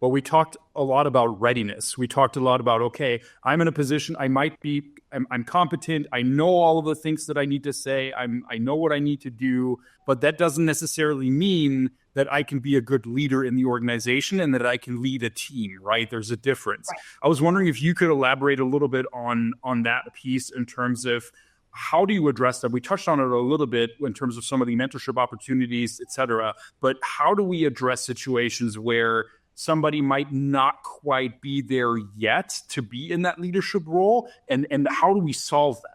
But we talked a lot about readiness. We talked a lot about, okay, I'm in a position, I'm competent. I know all of the things that I need to say. I know what I need to do, but that doesn't necessarily mean that I can be a good leader in the organization and that I can lead a team, right? There's a difference. Right. I was wondering if you could elaborate a little bit on that piece in terms of how do you address that? We touched on it a little bit in terms of some of the mentorship opportunities, et cetera, but how do we address situations where somebody might not quite be there yet to be in that leadership role? And how do we solve that?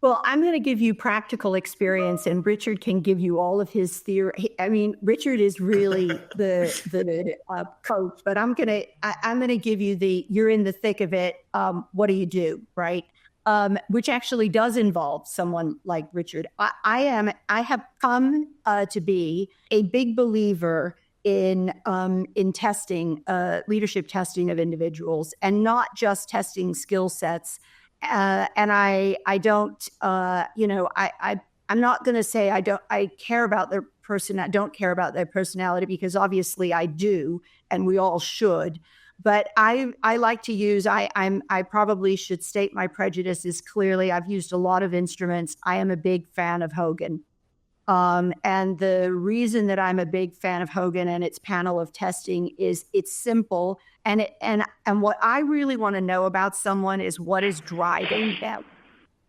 Well, I'm going to give you practical experience, and Richard can give you all of his theory. I mean, Richard is really the coach, but I'm going to give you you're in the thick of it. What do you do, right? Which actually does involve someone like Richard. I have come to be a big believer in testing, leadership testing of individuals, and not just testing skill sets. And I don't, I'm not going to say I care about their person. I don't care about their personality, because obviously I do, and we all should. But I like to use, I probably should state my prejudices clearly. I've used a lot of instruments. I am a big fan of Hogan. And the reason that I'm a big fan of Hogan and its panel of testing is it's simple. And what I really want to know about someone is what is driving them.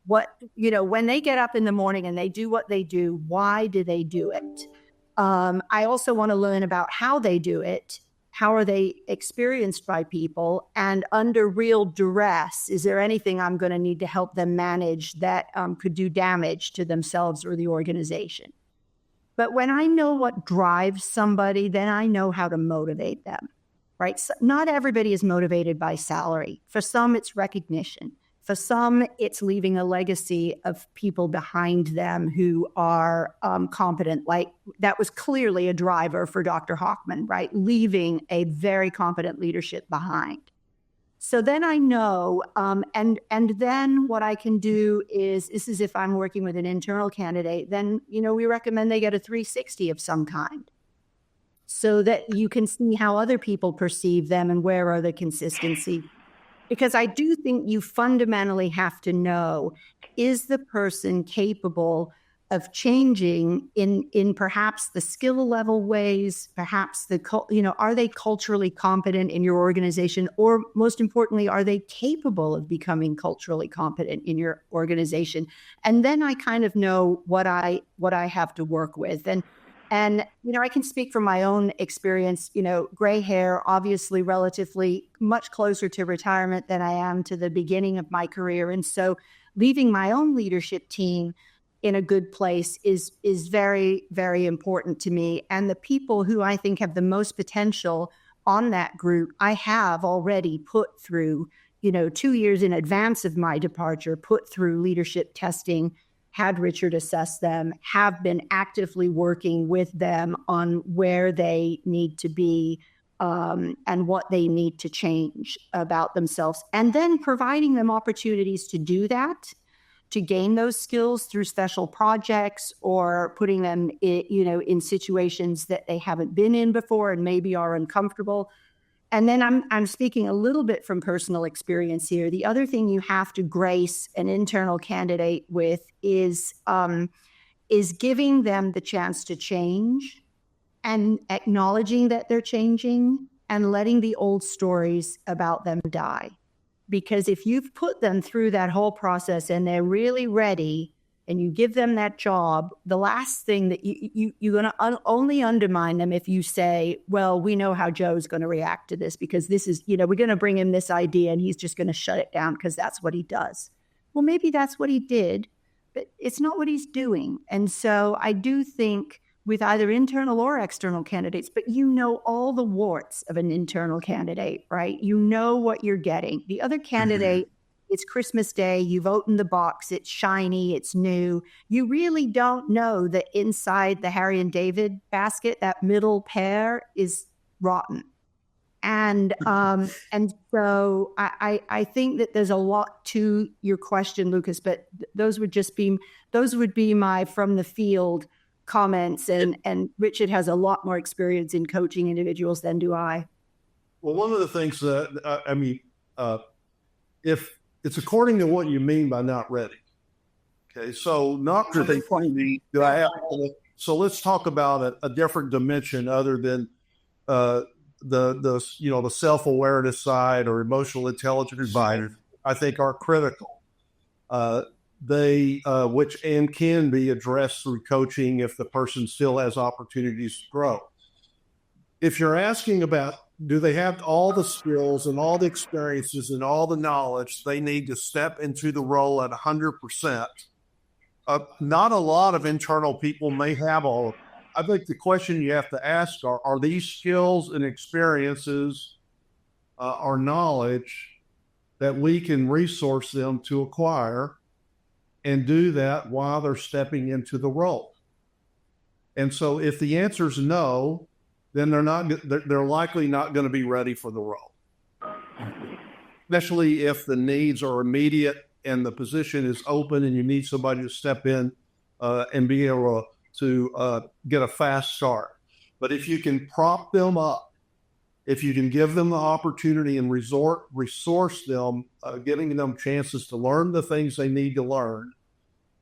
When they get up in the morning and they do what they do, why do they do it? I also want to learn about how they do it. How are they experienced by people? And under real duress, is there anything I'm going to need to help them manage that could do damage to themselves or the organization? But when I know what drives somebody, then I know how to motivate them, right? So not everybody is motivated by salary. For some, it's recognition. For some, it's leaving a legacy of people behind them who are competent. Like that was clearly a driver for Dr. Hochman, right? Leaving a very competent leadership behind. So then I know, and then what I can do is, this is if I'm working with an internal candidate, then, we recommend they get a 360 of some kind, so that you can see how other people perceive them and where are the consistency. Because I do think you fundamentally have to know, is the person capable of changing in perhaps the skill level ways, perhaps are they culturally competent in your organization? Or most importantly, are they capable of becoming culturally competent in your organization? And then I kind of know what I have to work with. And, I can speak from my own experience, gray hair, obviously relatively much closer to retirement than I am to the beginning of my career. And so leaving my own leadership team in a good place is very, very important to me. And the people who I think have the most potential on that group, I have already put through, 2 years in advance of my departure, put through leadership testing, had Richard assess them, have been actively working with them on where they need to be and what they need to change about themselves. And then providing them opportunities to do that, to gain those skills through special projects or putting them in situations that they haven't been in before and maybe are uncomfortable. And then I'm speaking a little bit from personal experience here. The other thing you have to grace an internal candidate with is giving them the chance to change and acknowledging that they're changing and letting the old stories about them die. Because if you've put them through that whole process and they're really ready and you give them that job, the last thing that you're going to only undermine them if you say, well, we know how Joe's going to react to this because this is, we're going to bring him this idea and he's just going to shut it down because that's what he does. Well, maybe that's what he did, but it's not what he's doing. And so I do think with either internal or external candidates, but all the warts of an internal candidate, right? You know what you're getting. The other candidate, it's Christmas Day, you've opened the box, it's shiny, it's new. You really don't know that inside the Harry and David basket, that middle pair is rotten. And so I think that there's a lot to your question, Lucas, but those would be my from the field comments, and Richard has a lot more experience in coaching individuals than do I. Well, one of the things that, if it's according to what you mean by not ready. Okay, so not ready. Do I have? So let's talk about a different dimension other than the self-awareness side or emotional intelligence side. I think are critical. Which can be addressed through coaching if the person still has opportunities to grow. If you're asking about, do they have all the skills and all the experiences and all the knowledge they need to step into the role at 100%? Not a lot of internal people may have all of them. I think the question you have to ask are these skills and experiences or knowledge that we can resource them to acquire and do that while they're stepping into the role? And so if the answer is no, then they're likely not going to be ready for the role, especially if the needs are immediate and the position is open and you need somebody to step in and be able to get a fast start. But if you can prop them up, if you can give them the opportunity and resource them, giving them chances to learn the things they need to learn,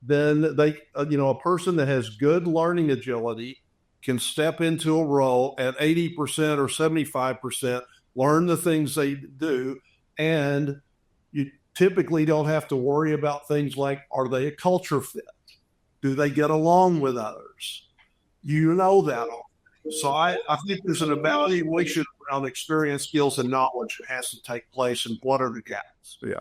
then a person that has good learning agility can step into a role at 80% or 75%, learn the things they do, and you typically don't have to worry about things like, are they a culture fit? Do they get along with others? You know that all. So I think there's an evaluation around experience, skills, and knowledge that has to take place, and what are the gaps? Yeah.